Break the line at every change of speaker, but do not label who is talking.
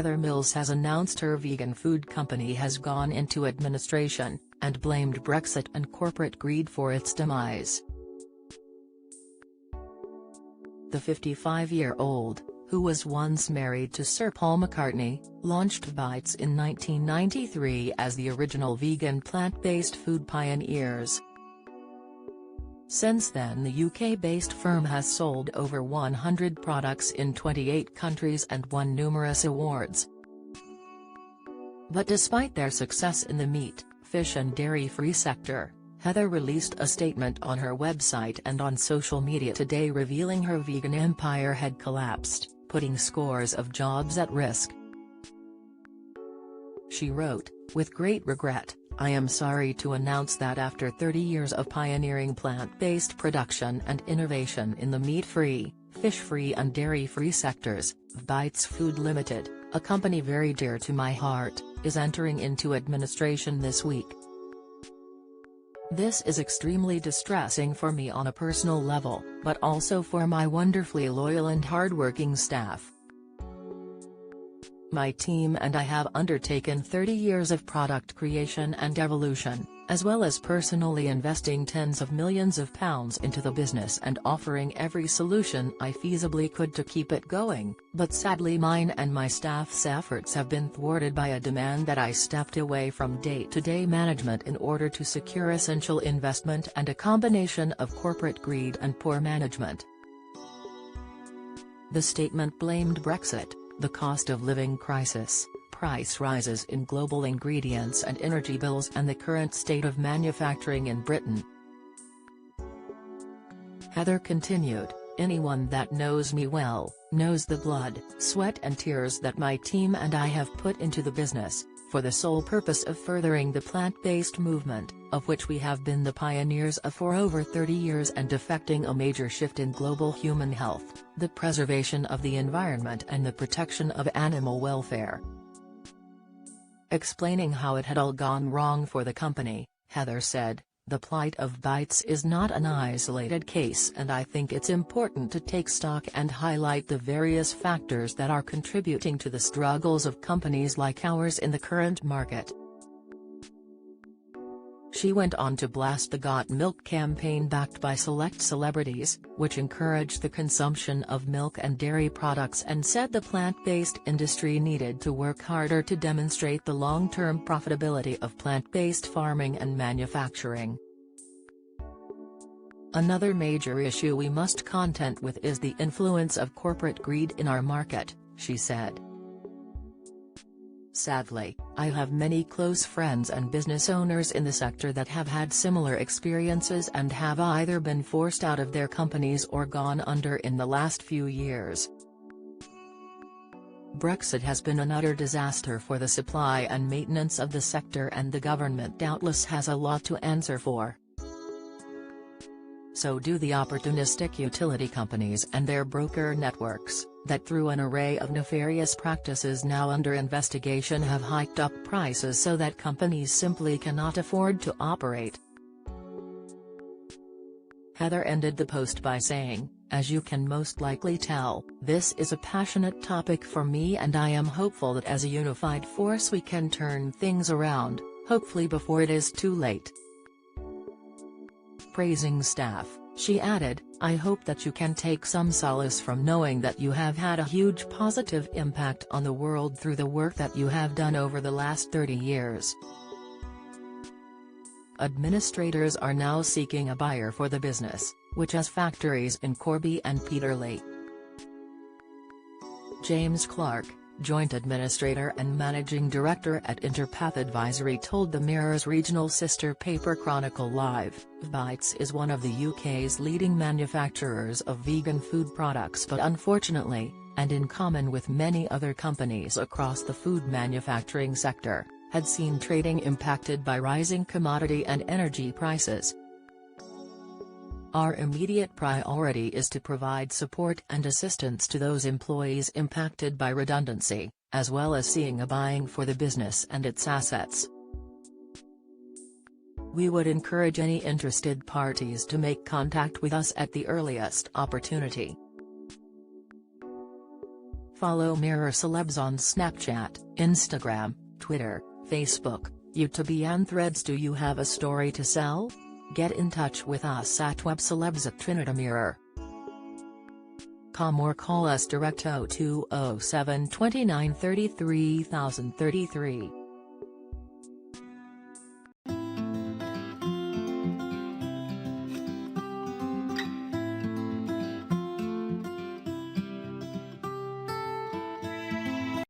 Heather Mills has announced her vegan food company has gone into administration, and blamed Brexit and corporate greed for its demise. The 55-year-old, who was once married to Sir Paul McCartney, launched Bites in 1993 as the original vegan plant-based food pioneers. Since then, the UK-based firm has sold over 100 products in 28 countries and won numerous awards. But despite their success in the meat, fish and dairy-free sector, Heather released a statement on her website and on social media today revealing her vegan empire had collapsed, putting scores of jobs at risk. She wrote, "With great regret, I am sorry to announce that after 30 years of pioneering plant-based production and innovation in the meat-free, fish-free and dairy-free sectors, Bites Food Limited, a company very dear to my heart, is entering into administration this week. This is extremely distressing for me on a personal level, but also for my wonderfully loyal and hardworking staff. My team and I have undertaken 30 years of product creation and evolution, as well as personally investing tens of millions of pounds into the business and offering every solution I feasibly could to keep it going, but sadly mine and my staff's efforts have been thwarted by a demand that I stepped away from day-to-day management in order to secure essential investment and a combination of corporate greed and poor management." The statement blamed Brexit, the cost of living crisis, price rises in global ingredients and energy bills and the current state of manufacturing in Britain. Heather continued, "Anyone that knows me well, knows the blood, sweat and tears that my team and I have put into the business, for the sole purpose of furthering the plant-based movement, of which we have been the pioneers of for over 30 years and effecting a major shift in global human health, the preservation of the environment and the protection of animal welfare." Explaining how it had all gone wrong for the company, Heather said, "The plight of Bites is not an isolated case and I think it's important to take stock and highlight the various factors that are contributing to the struggles of companies like ours in the current market." She went on to blast the Got Milk campaign backed by select celebrities, which encouraged the consumption of milk and dairy products and said the plant-based industry needed to work harder to demonstrate the long-term profitability of plant-based farming and manufacturing. "Another major issue we must contend with is the influence of corporate greed in our market," she said. "Sadly, I have many close friends and business owners in the sector that have had similar experiences and have either been forced out of their companies or gone under in the last few years. Brexit has been an utter disaster for the supply and maintenance of the sector and the government doubtless has a lot to answer for. So do the opportunistic utility companies and their broker networks, that through an array of nefarious practices now under investigation have hiked up prices so that companies simply cannot afford to operate." Heather ended the post by saying, "As you can most likely tell, this is a passionate topic for me and I am hopeful that as a unified force we can turn things around, hopefully before it is too late." Praising staff, she added, "I hope that you can take some solace from knowing that you have had a huge positive impact on the world through the work that you have done over the last 30 years. Administrators are now seeking a buyer for the business, which has factories in Corby and Peterlee." James Clark, Joint Administrator and Managing Director at Interpath Advisory told the Mirror's regional sister paper Chronicle Live, "Bites is one of the UK's leading manufacturers of vegan food products but unfortunately, and in common with many other companies across the food manufacturing sector, had seen trading impacted by rising commodity and energy prices. Our immediate priority is to provide support and assistance to those employees impacted by redundancy, as well as seeing a buying for the business and its assets. We would encourage any interested parties to make contact with us at the earliest opportunity." Follow Mirror Celebs on Snapchat, Instagram, Twitter, Facebook, YouTube and Threads. Do you have a story to sell? Get in touch with us at webcelebs@trinitymirror.com or call us direct 0207 29 33 033.